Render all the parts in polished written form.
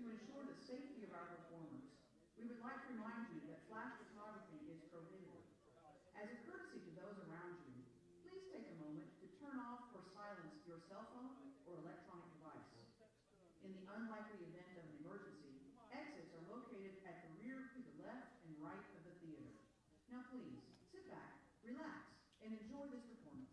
To ensure the safety of our performers, we would like to remind you that flash photography is prohibited. As a courtesy to those around you, please take a moment to turn off or silence your cell phone or electronic device. In the unlikely event of an emergency, exits are located at the rear to the left and right of the theater. Now please, sit back, relax, and enjoy this performance.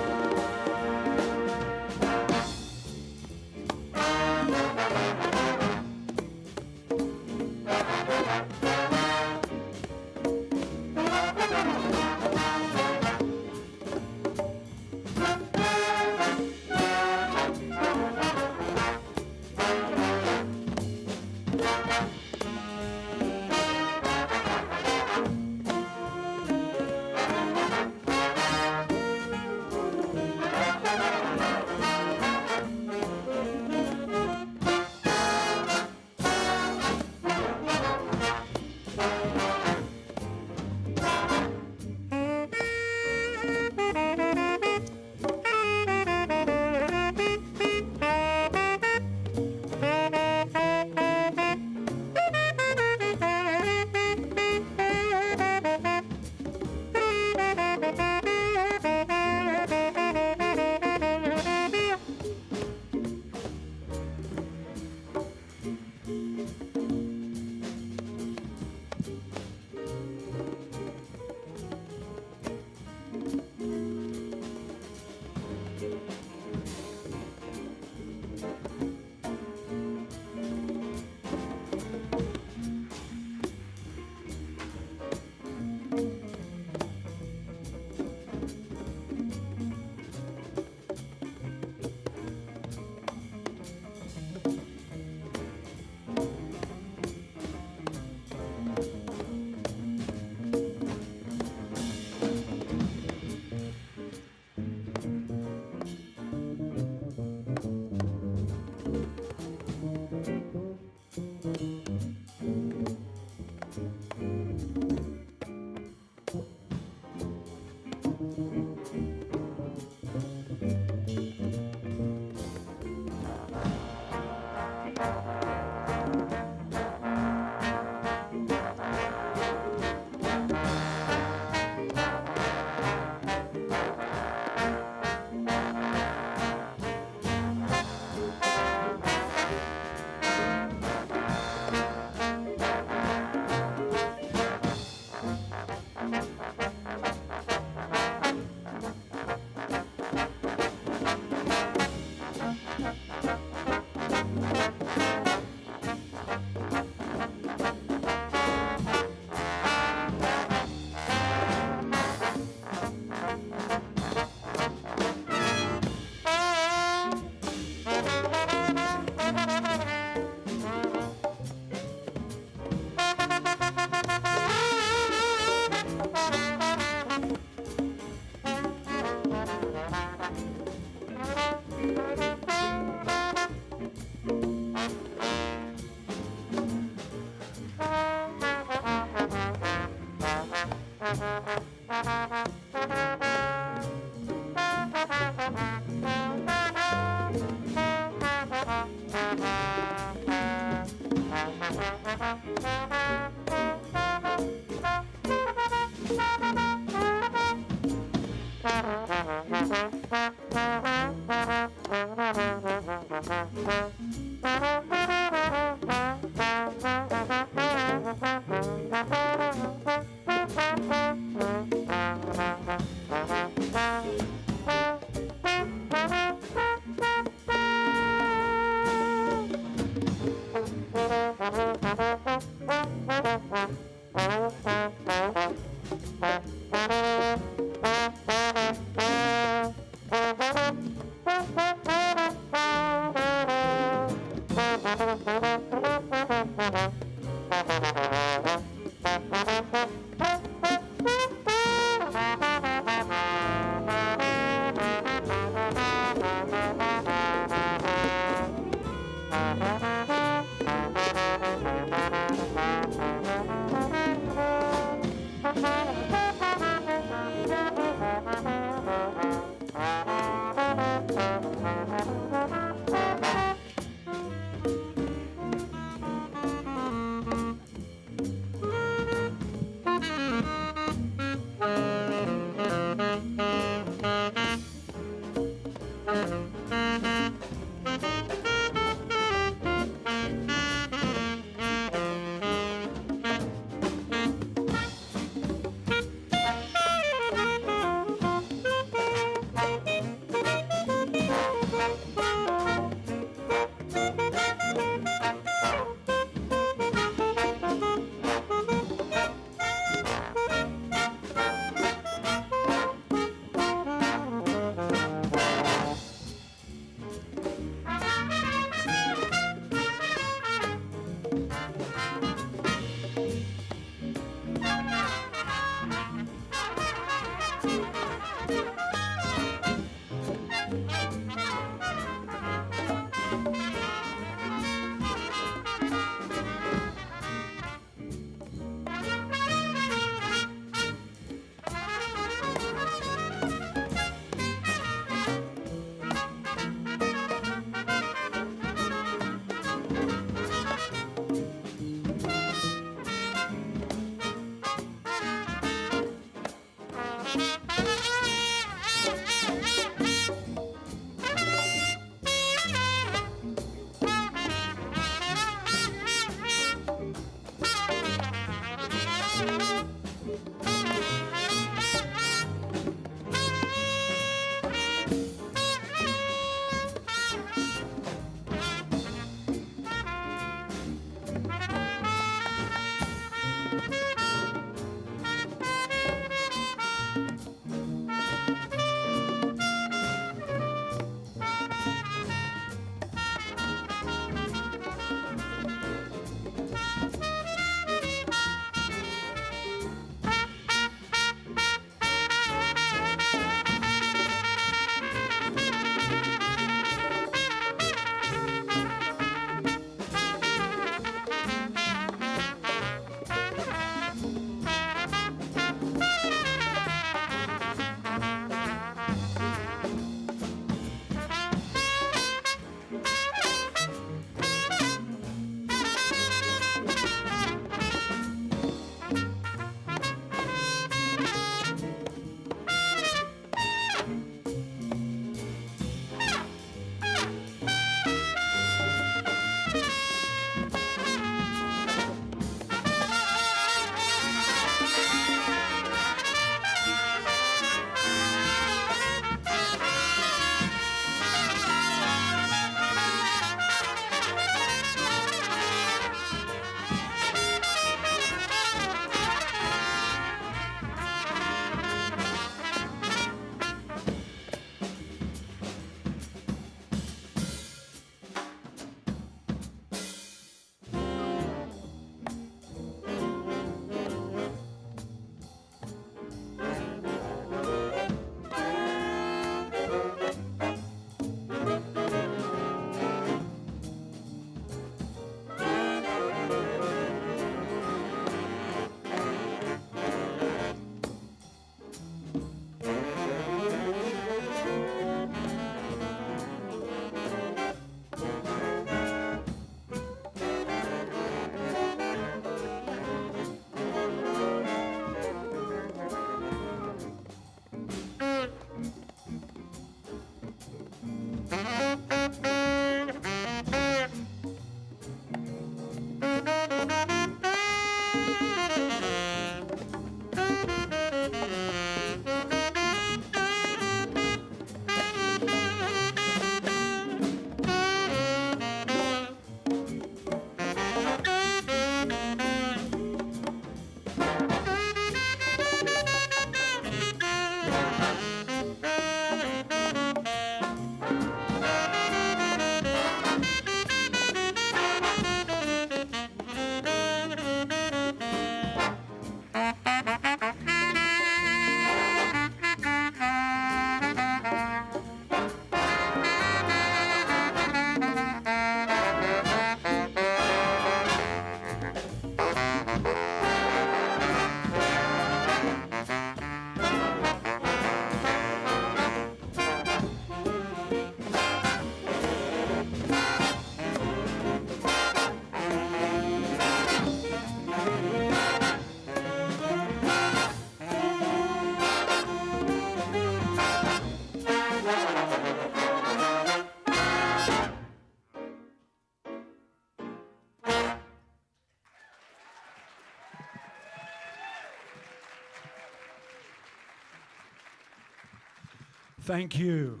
Thank you.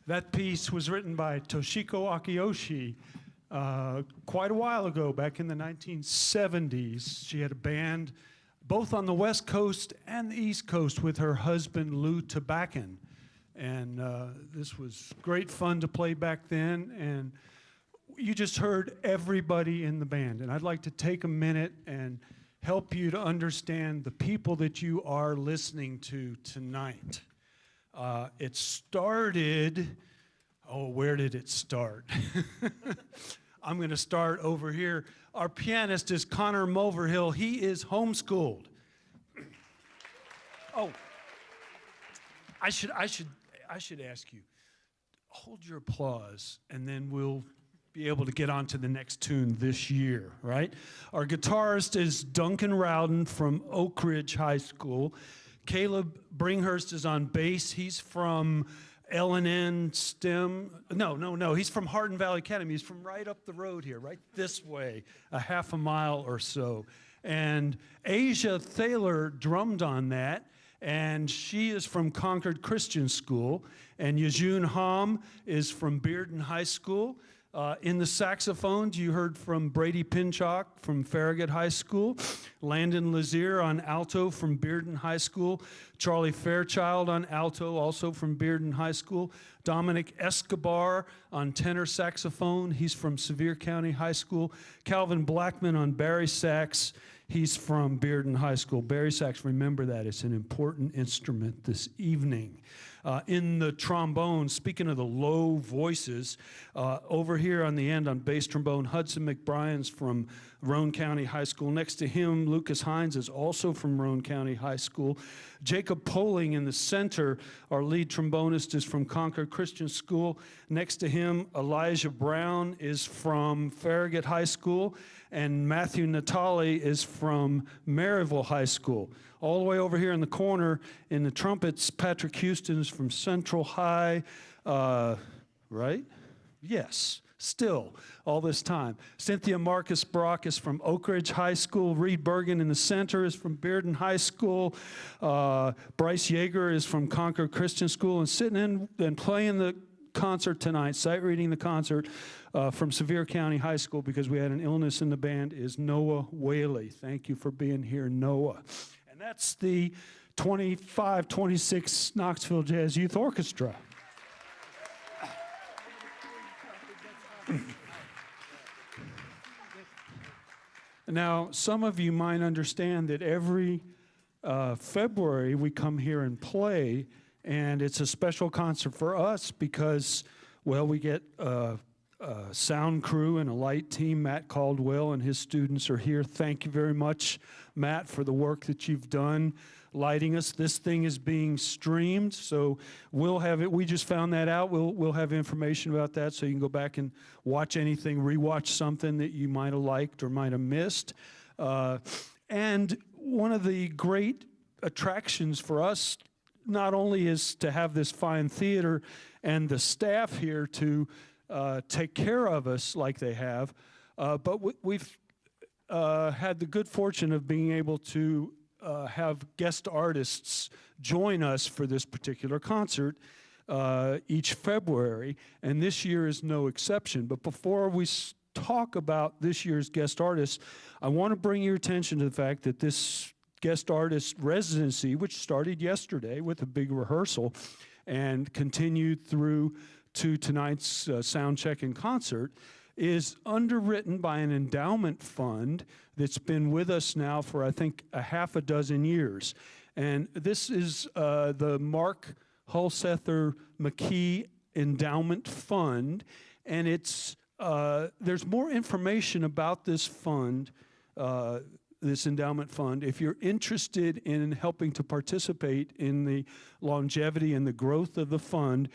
That piece was written by Toshiko Akiyoshi quite a while ago, back in the 1970s. She had a band both on the West Coast and the East Coast with her husband, Lou Tabakin. And this was great fun to play back then. And you just heard everybody in the band. And I'd like to take a minute and help you to understand the people that you are listening to tonight. It started, where did it start? I'm going to start over here. Our pianist is Connor Mulverhill. He is homeschooled. Oh, I should ask you, hold your applause, and then we'll be able to get on to the next tune this year, right? Our guitarist is Duncan Rowden from Oak Ridge High School. Caleb Bringhurst is on bass. He's from L&N STEM. No. He's from Hardin Valley Academy. He's from right up the road here, right this way, a half a mile or so. And Asia Thaler drummed on that, and she is from Concord Christian School. And Yejun Ham is from Bearden High School. In the saxophones, you heard from Brady Pinchok from Farragut High School, Landon Lazier on alto from Bearden High School, Charlie Fairchild on alto, also from Bearden High School, Dominic Escobar on tenor saxophone, he's from Sevier County High School, Calvin Blackman on bari sax, he's from Bearden High School. Bari sax, remember that, it's an important instrument this evening. In the trombone, speaking of the low voices, over here on the end on bass trombone, Hudson McBrien's from Roane County High School. Next to him, Lucas Hines is also from Roane County High School. Jacob Poling in the center, our lead trombonist, is from Concord Christian School. Next to him, Elijah Brown is from Farragut High School, and Matthew Natali is from Maryville High School. All the way over here in the corner, in the trumpets, Patrick Houston is from Central High, right? Yes, still, all this time. Cynthia Marcus Brock is from Oak Ridge High School. Reed Bergen in the center is from Bearden High School. Bryce Yeager is from Concord Christian School. And sitting in and playing the concert tonight, sight reading the concert from Sevier County High School, because we had an illness in the band, is Noah Whaley. Thank you for being here, Noah. And that's the 25-26 Knoxville Jazz Youth Orchestra. Now, some of you might understand that every February we come here and play, and it's a special concert for us because, well, we get a sound crew and a light team. Matt Caldwell and his students are here. Thank you very much, Matt, for the work that you've done lighting us. This thing is being streamed, so we'll have it. We just found that out. We'll have information about that, so you can go back and watch anything, rewatch something that you might have liked or might have missed. And one of the great attractions for us not only is to have this fine theater and the staff here to take care of us like they have, but we've had the good fortune of being able to have guest artists join us for this particular concert each February, and this year is no exception. But before we talk about this year's guest artists, I want to bring your attention to the fact that this guest artist residency, which started yesterday with a big rehearsal and continued through to tonight's sound check and concert, is underwritten by an endowment fund that's been with us now for, I think, a half a dozen years. And this is the Mark Hulsether McKee Endowment Fund, and it's there's more information about this fund, this endowment fund. If you're interested in helping to participate in the longevity and the growth of the fund,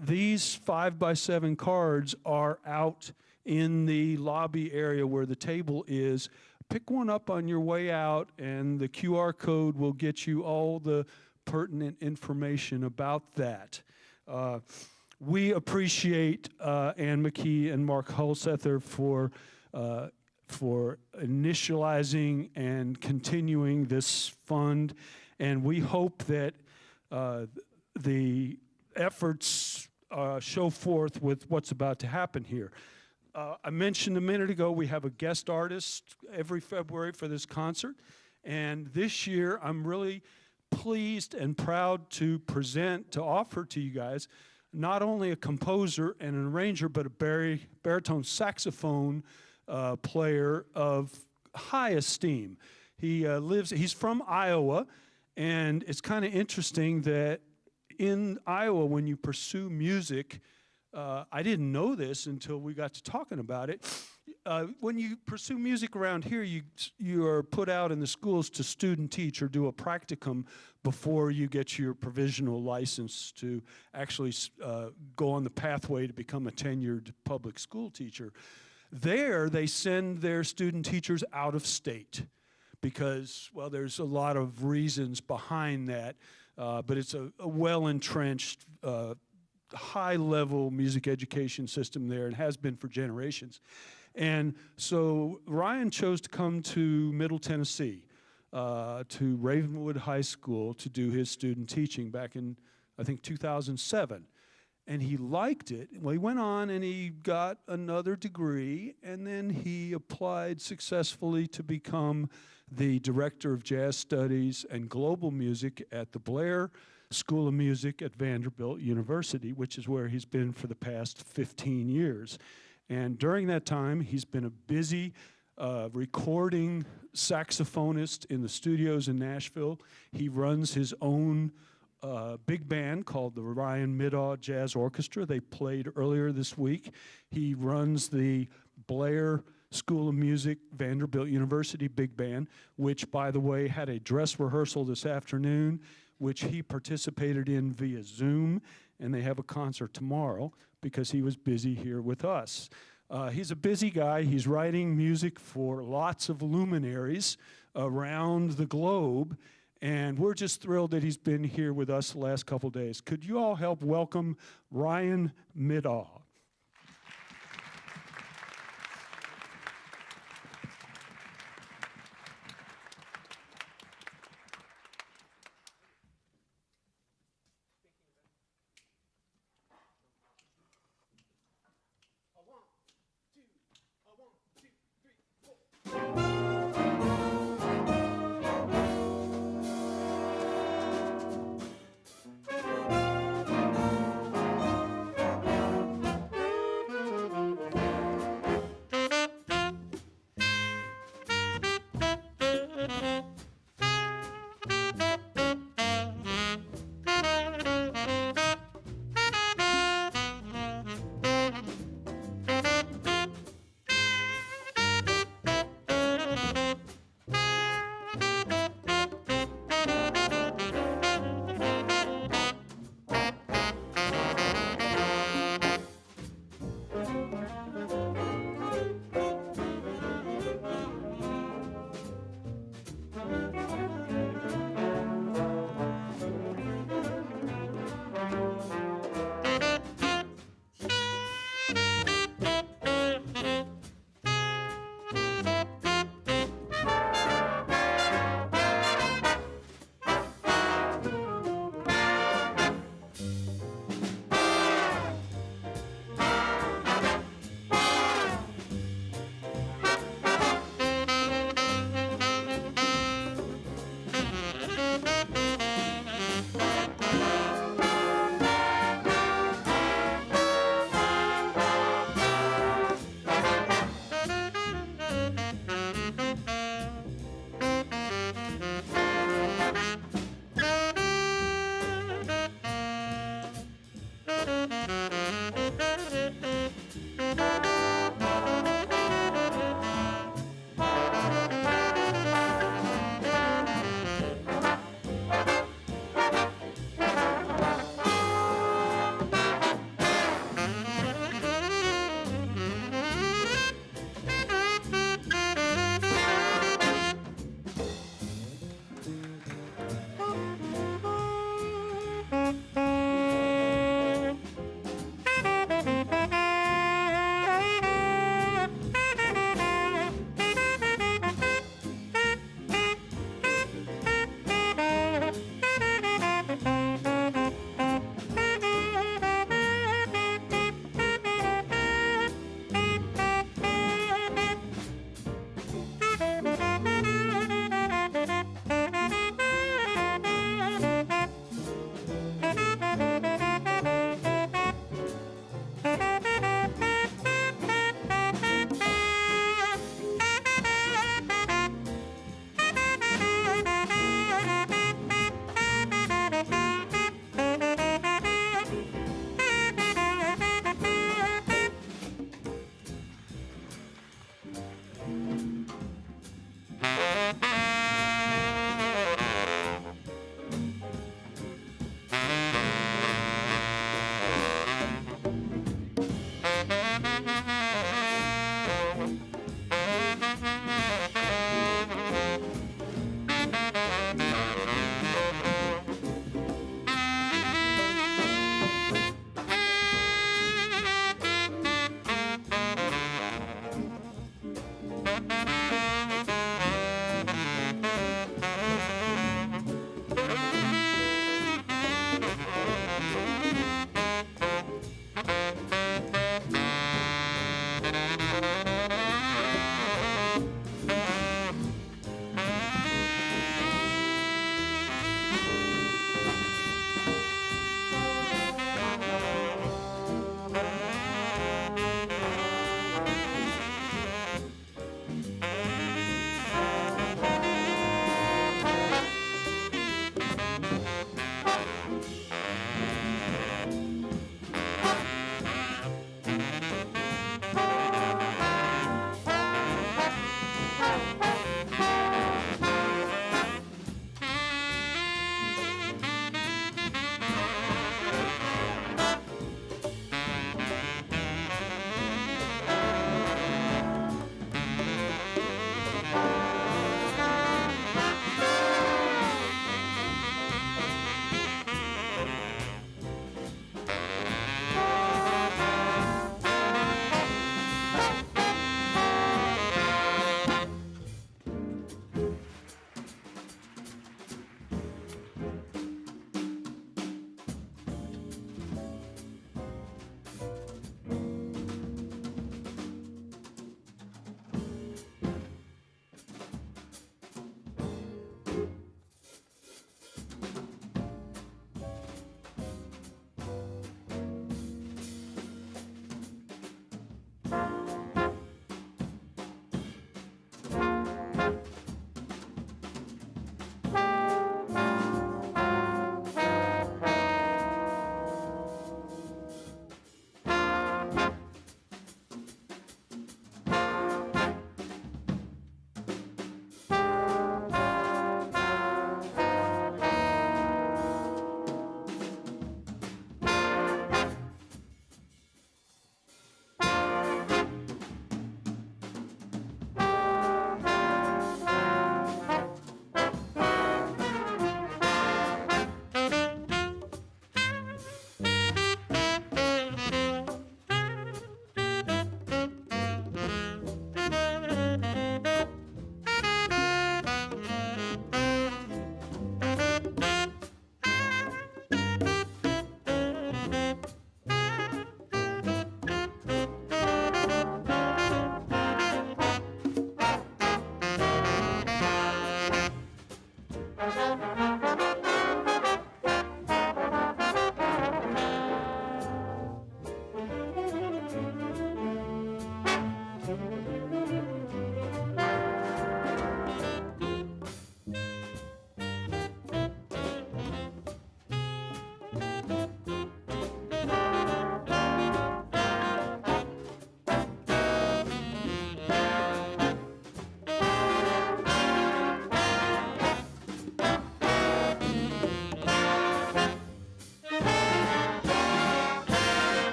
these 5x7 cards are out in the lobby area where the table is. Pick one up on your way out, and the QR code will get you all the pertinent information about that. We appreciate Ann McKee and Mark Hulsether for initializing and continuing this fund, and we hope that the efforts show forth with what's about to happen here. I mentioned a minute ago we have a guest artist every February for this concert, and this year I'm really pleased and proud to offer to you guys not only a composer and an arranger, but a baritone saxophone player of high esteem. He's from Iowa, and it's kind of interesting that in Iowa, when you pursue music, I didn't know this until we got to talking about it. When you pursue music around here, you are put out in the schools to student teach or do a practicum before you get your provisional license to actually go on the pathway to become a tenured public school teacher. There, they send their student teachers out of state because, well, there's a lot of reasons behind that, but it's a well-entrenched, high-level music education system there and has been for generations. And so Ryan chose to come to Middle Tennessee, to Ravenwood High School to do his student teaching back in, I think, 2007. And he liked it. Well, he went on and he got another degree, and then he applied successfully to become the Director of Jazz Studies and Global Music at the Blair School of Music at Vanderbilt University, which is where he's been for the past 15 years. And during that time, he's been a busy recording saxophonist in the studios in Nashville. He runs his own big band called the Ryan Middaugh Jazz Orchestra. They played earlier this week. He runs the Blair School of Music, Vanderbilt University Big Band, which, by the way, had a dress rehearsal this afternoon, which he participated in via Zoom, and they have a concert tomorrow because he was busy here with us. He's a busy guy. He's writing music for lots of luminaries around the globe, and we're just thrilled that he's been here with us the last couple days. Could you all help welcome Ryan Middaugh?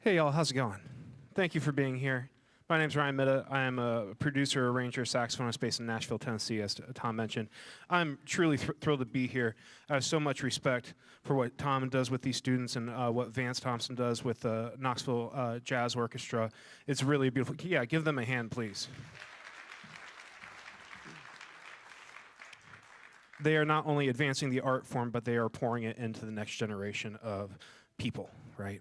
Hey y'all, how's it going? Thank you for being here. My name's Ryan Mitta. I am a producer, arranger, saxophonist based in Nashville, Tennessee, as Tom mentioned. I'm truly thrilled to be here. I have so much respect for what Tom does with these students and what Vance Thompson does with the Knoxville Jazz Orchestra. It's really beautiful. Yeah, give them a hand, please. They are not only advancing the art form, but they are pouring it into the next generation of people, right?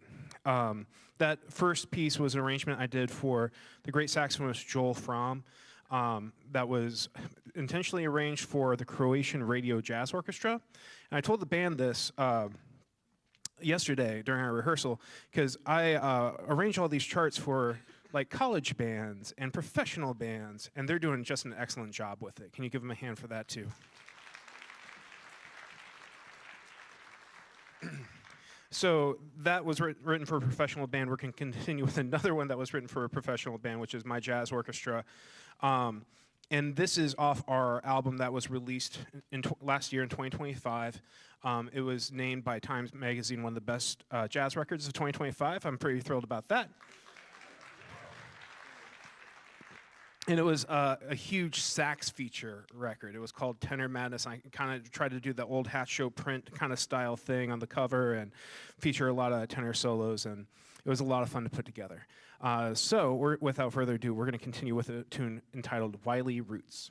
That first piece was an arrangement I did for the great saxophonist Joel Fromm. That was intentionally arranged for the Croatian Radio Jazz Orchestra. And I told the band this yesterday during our rehearsal, because I arrange all these charts for like college bands and professional bands, and they're doing just an excellent job with it. Can you give them a hand for that too? So that was written for a professional band. We're going to continue with another one that was written for a professional band, which is my jazz orchestra. And this is off our album that was released last year in 2025. It was named by Times Magazine one of the best jazz records of 2025. I'm pretty thrilled about that. And it was a huge sax feature record. It was called Tenor Madness. I kind of tried to do the old Hat Show print kind of style thing on the cover and feature a lot of tenor solos, and it was a lot of fun to put together. So without further ado, we're going to continue with a tune entitled Wily Roots.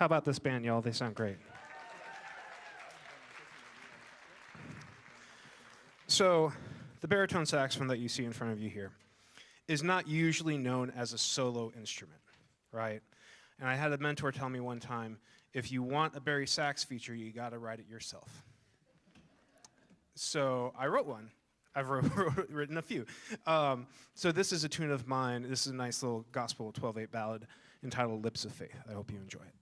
How about this band, y'all? They sound great. So the baritone saxophone that you see in front of you here is not usually known as a solo instrument, right? And I had a mentor tell me one time, if you want a bari sax feature, you got to write it yourself. So I wrote one. I've written a few. So this is a tune of mine. This is a nice little gospel 12/8 ballad entitled Lips of Faith. I hope you enjoy it.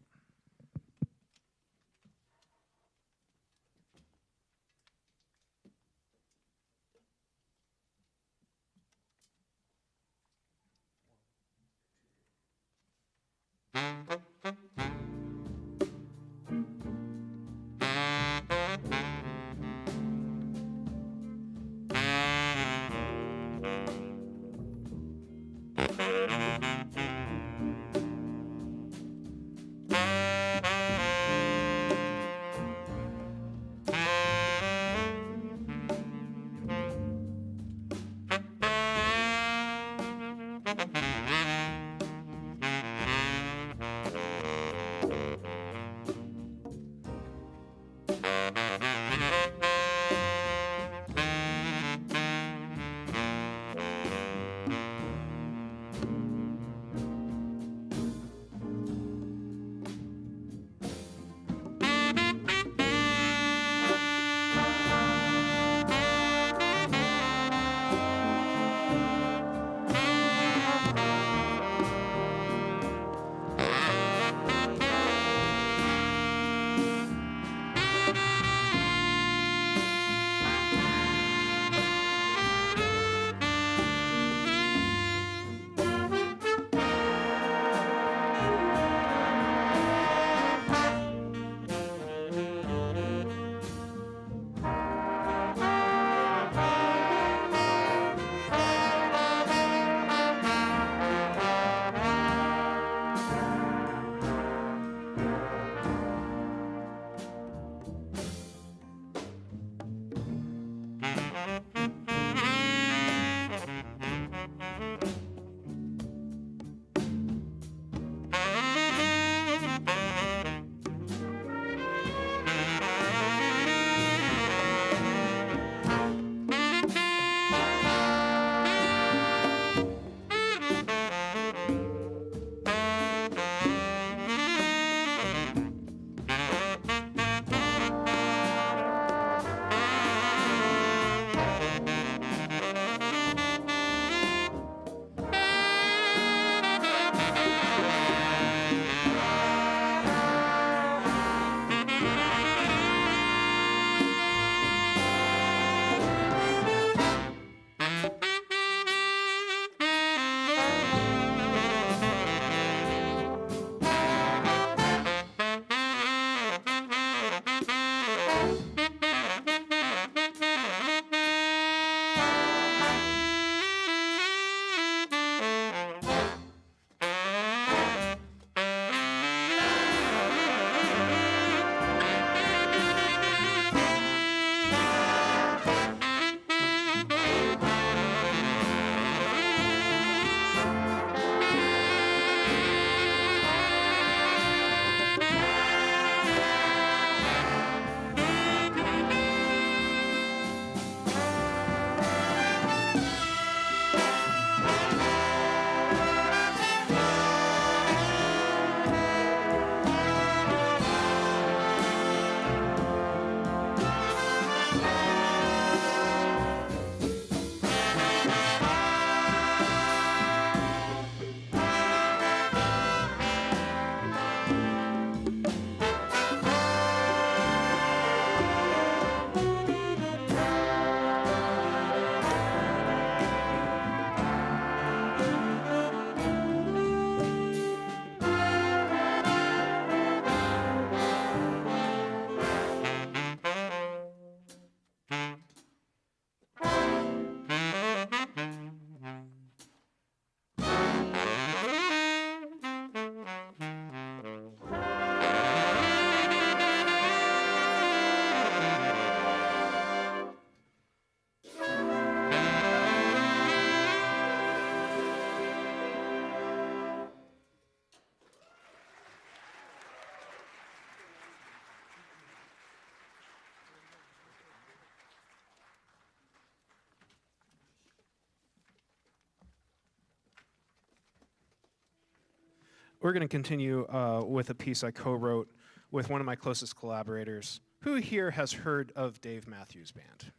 we're going to continue with a piece I co-wrote with one of my closest collaborators. Who here has heard of Dave Matthews Band?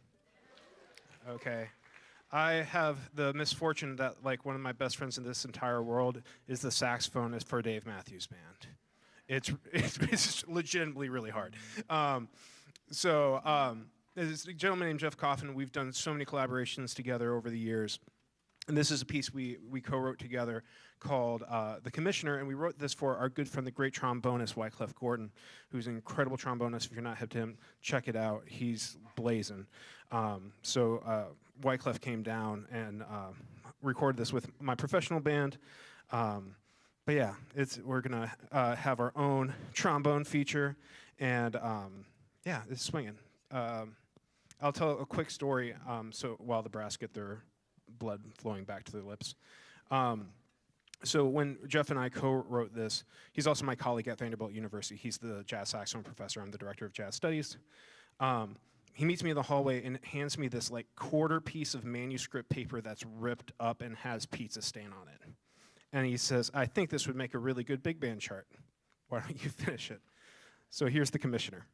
Okay. I have the misfortune that like one of my best friends in this entire world is the saxophonist for Dave Matthews Band. It's legitimately really hard. There's a gentleman named Jeff Coffin. We've done so many collaborations together over the years. And this is a piece we co-wrote together called The Commissioner, and we wrote this for our good friend, the great trombonist, Wyclef Gordon, who's an incredible trombonist. If you're not hip to him, check it out. He's blazing. Wyclef came down and recorded this with my professional band. But yeah, we're gonna have our own trombone feature, and yeah, it's swinging. I'll tell a quick story so while the brass get their blood flowing back to their lips. So when Jeff and I co-wrote this, he's also my colleague at Vanderbilt University. He's the jazz saxophone professor. I'm the director of jazz studies. He meets me in the hallway and hands me this like quarter piece of manuscript paper that's ripped up and has pizza stain on it. And he says, I think this would make a really good big band chart. Why don't you finish it? So here's The Commissioner.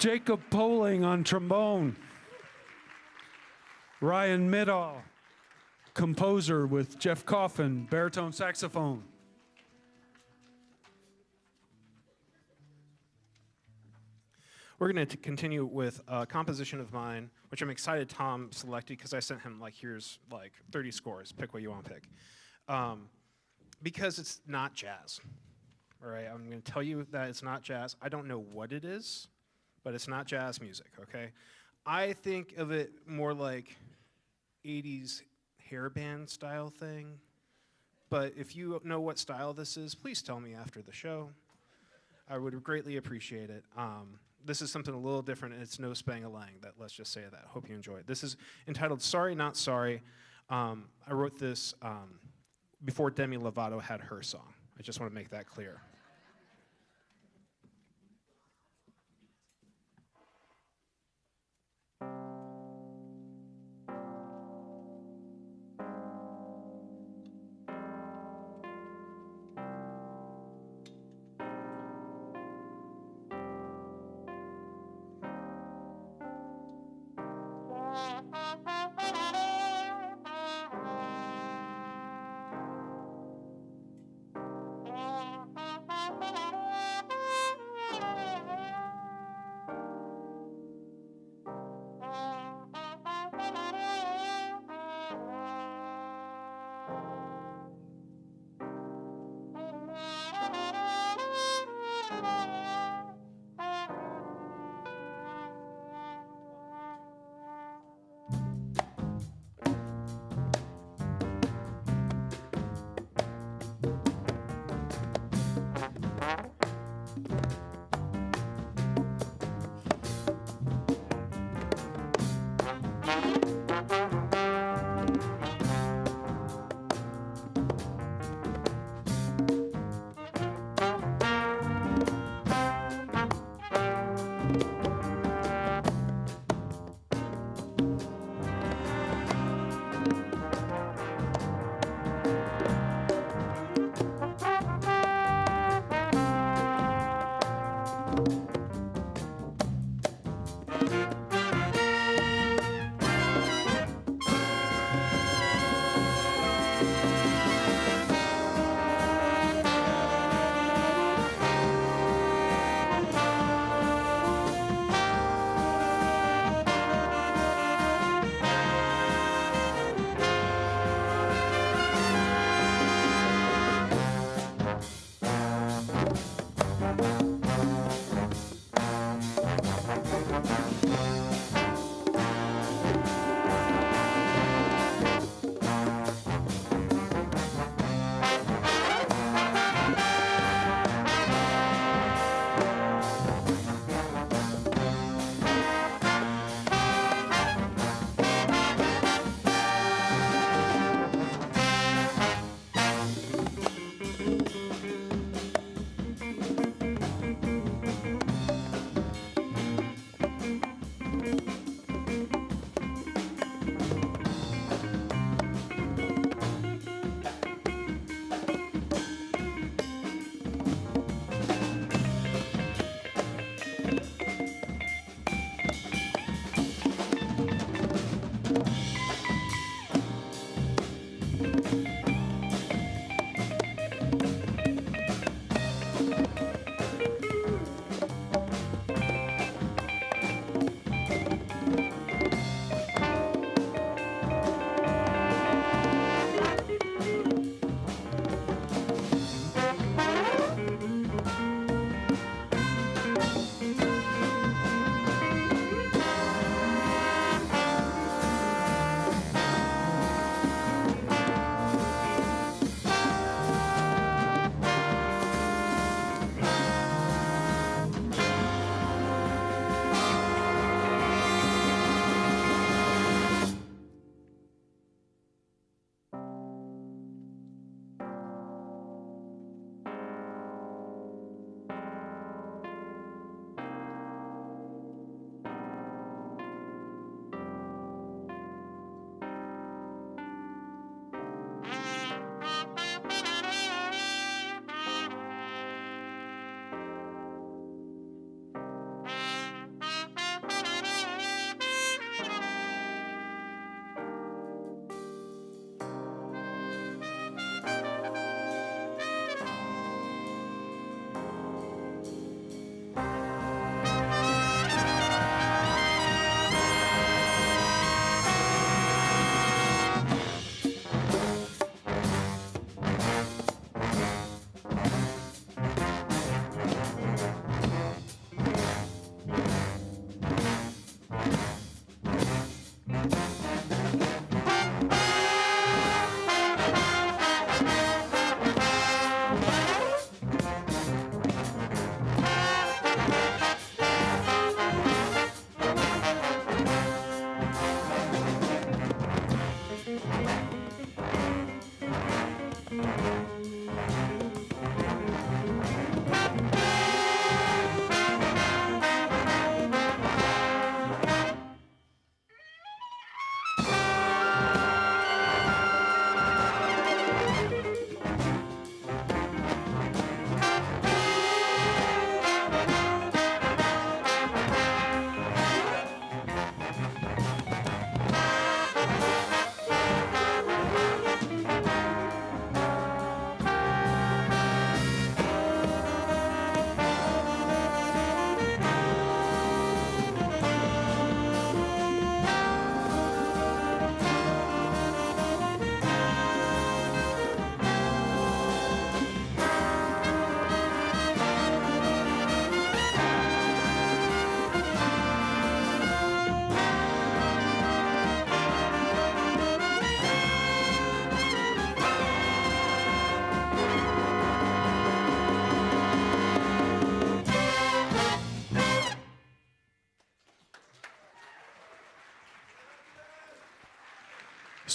Jacob Poling on trombone. Ryan Middahl, composer with Jeff Coffin, baritone saxophone. We're going to continue with a composition of mine, which I'm excited Tom selected because I sent him like, here's like 30 scores. Pick what you want to pick. Because it's not jazz. All right, I'm going to tell you that it's not jazz. I don't know what it is, but it's not jazz music, okay? I think of it more like 80s hair band style thing. But if you know what style this is, please tell me after the show. I would greatly appreciate it. This is something a little different, and it's no spang-a-lang. Let's just say that. Hope you enjoy it. This is entitled Sorry Not Sorry. I wrote this before Demi Lovato had her song. I just want to make that clear.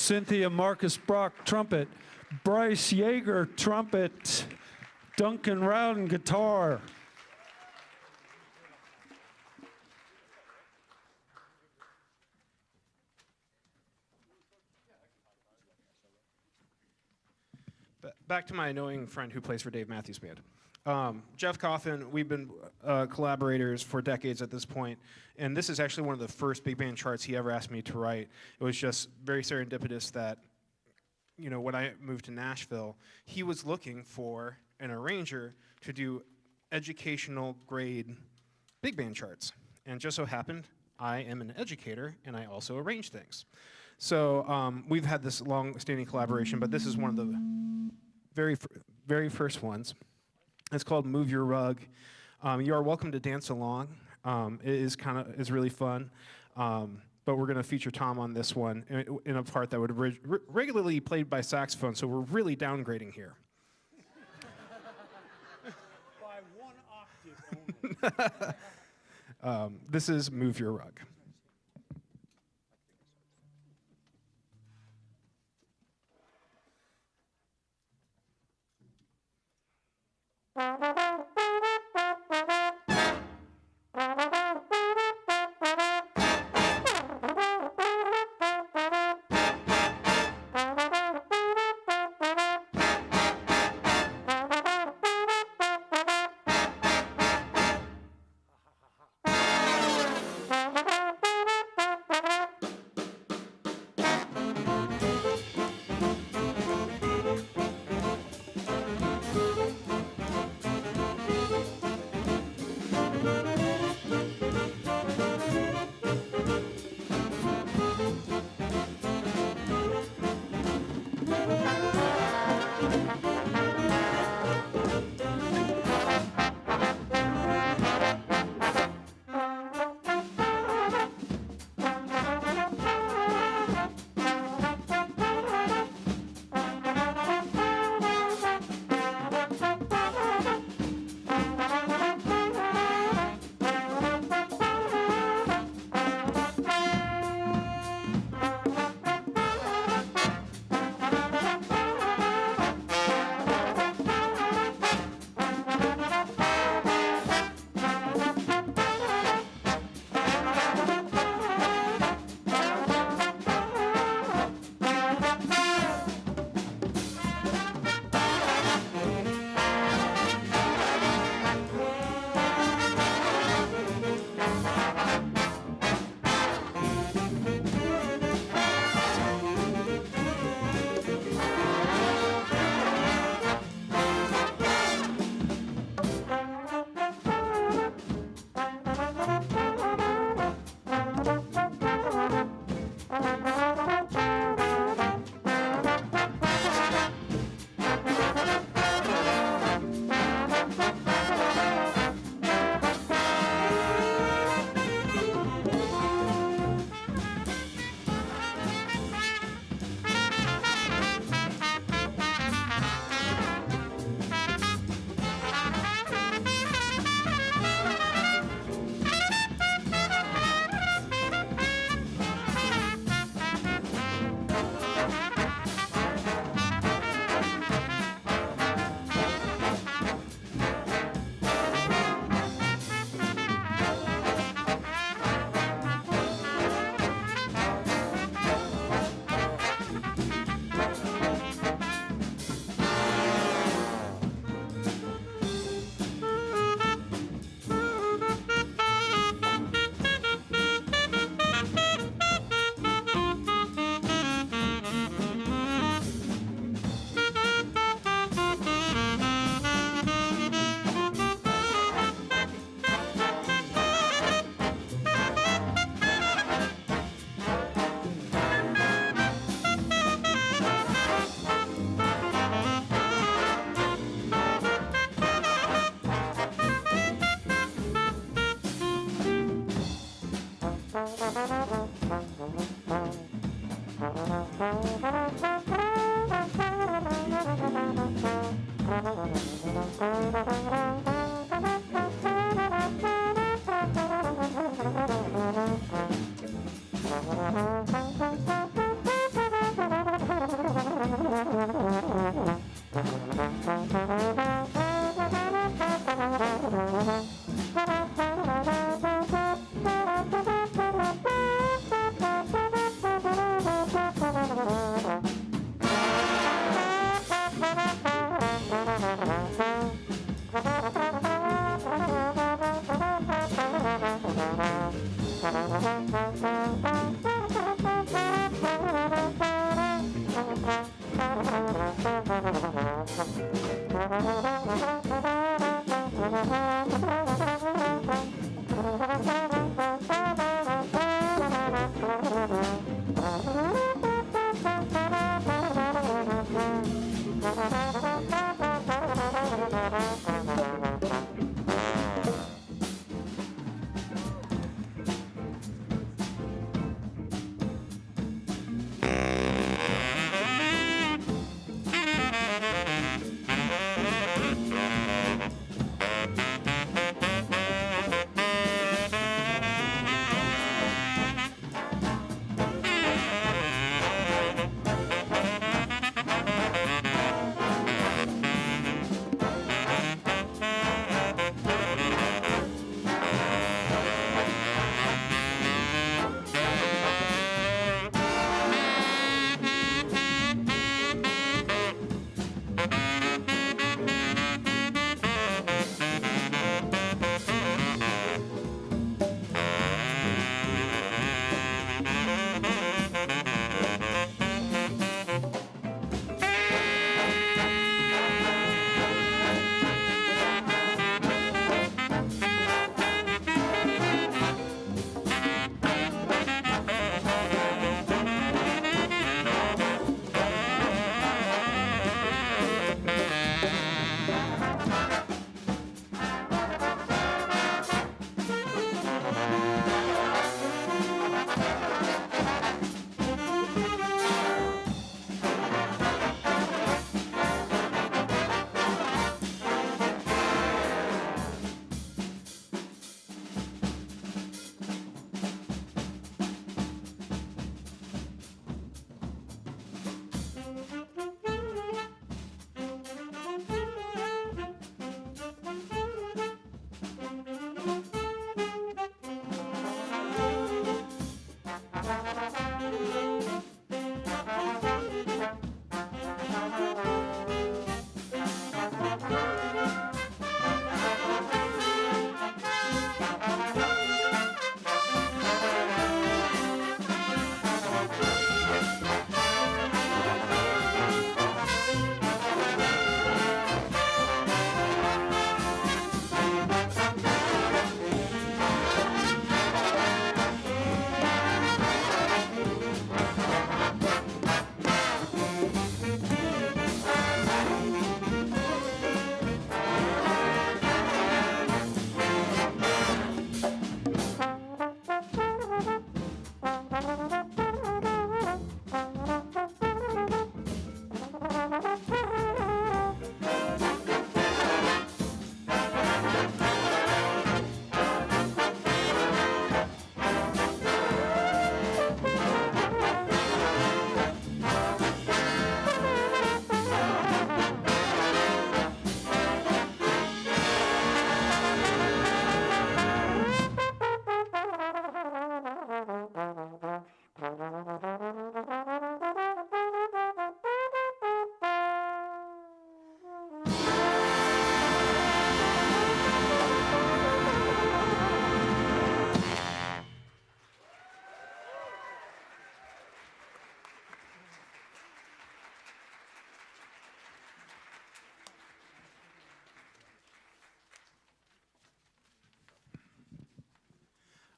Cynthia Marcus Brock, trumpet. Bryce Yeager, trumpet. Duncan Rowden, guitar. Back to my annoying friend who plays for Dave Matthews Band. Jeff Coffin, we've been collaborators for decades at this point, and this is actually one of the first big band charts he ever asked me to write. It was just very serendipitous that, you know, when I moved to Nashville, he was looking for an arranger to do educational grade big band charts. And just so happened, I am an educator, and I also arrange things. So we've had this long-standing collaboration, but this is one of the very first ones. It's called Move Your Rug. You are welcome to dance along. It is really fun. But we're going to feature Tom on this one in a part that would regularly be played by saxophone, so we're really downgrading here. By one octave only. This is Move Your Rug.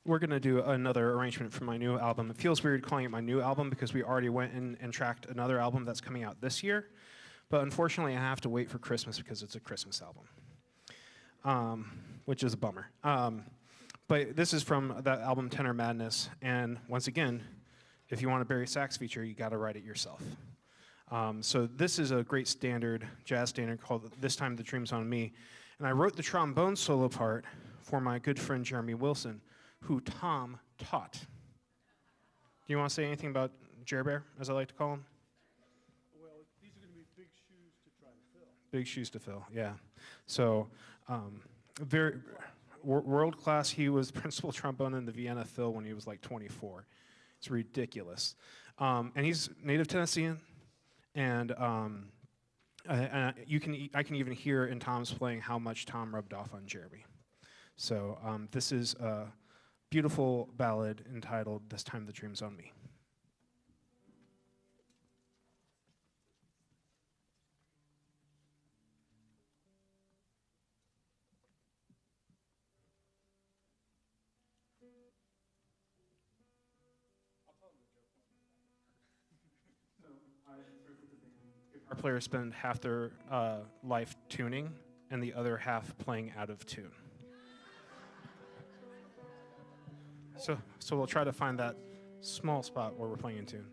We're going to do another arrangement from my new album. It feels weird calling it my new album because we already went in and tracked another album that's coming out this year. But unfortunately, I have to wait for Christmas because it's a Christmas album, which is a bummer. But this is from that album, Tenor Madness. And once again, if you want a Barry sax feature, you got to write it yourself. So this is a great standard, jazz standard called This Time the Dream's on Me. And I wrote the trombone solo part for my good friend Jeremy Wilson, who Tom taught. Do you want to say anything about Jer Bear, as I like to call him? Well, these big shoes to fill. Yeah. So, very world class. He was principal trombone in the Vienna Phil when he was like 24. It's ridiculous. And he's native Tennessean, and I can even hear in Tom's playing how much Tom rubbed off on Jeremy. So this is a beautiful ballad entitled "This Time the Dream's on Me." Our players spend half their life tuning and the other half playing out of tune. So we'll try to find that small spot where we're playing in tune.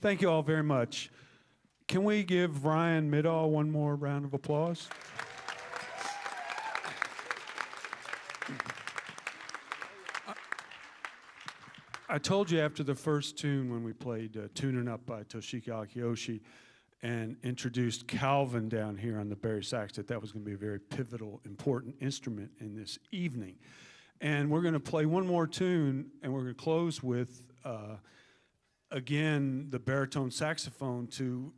Thank you all very much. Can we give Ryan Middahl one more round of applause? I told you after the first tune when we played Tuning Up by Toshiki Akiyoshi and introduced Calvin down here on the bari sax that was going to be a very pivotal, important instrument in this evening. And we're going to play one more tune, and we're going to close with, again, the baritone saxophone to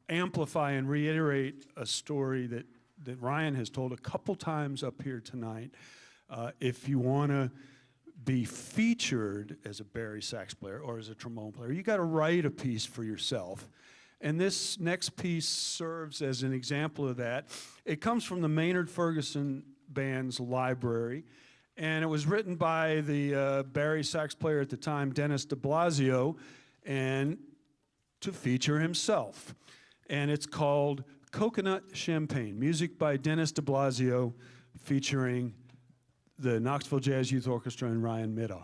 amplify and reiterate a story that Ryan has told a couple times up here tonight. If you want to be featured as a bari sax player or as a trombone player, you got to write a piece for yourself. And this next piece serves as an example of that. It comes from the Maynard Ferguson Band's library, and it was written by the bari sax player at the time, Dennis de Blasio, and to feature himself. And it's called Coconut Champagne, music by Dennis de Blasio, featuring the Knoxville Jazz Youth Orchestra and Ryan Middahl.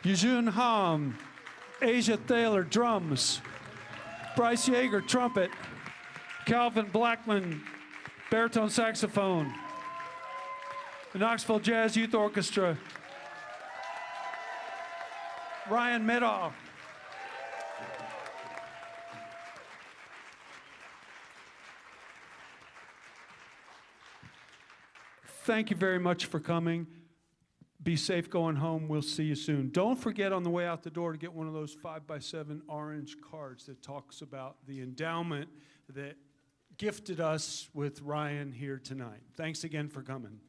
Yujun Ham, Asia Thaler, drums. Bryce Yeager, trumpet. Calvin Blackman, baritone saxophone. The Knoxville Jazz Youth Orchestra. Ryan Medoff. Thank you very much for coming. Be safe going home. We'll see you soon. Don't forget on the way out the door to get one of those 5x7 orange cards that talks about the endowment that gifted us with Ryan here tonight. Thanks again for coming.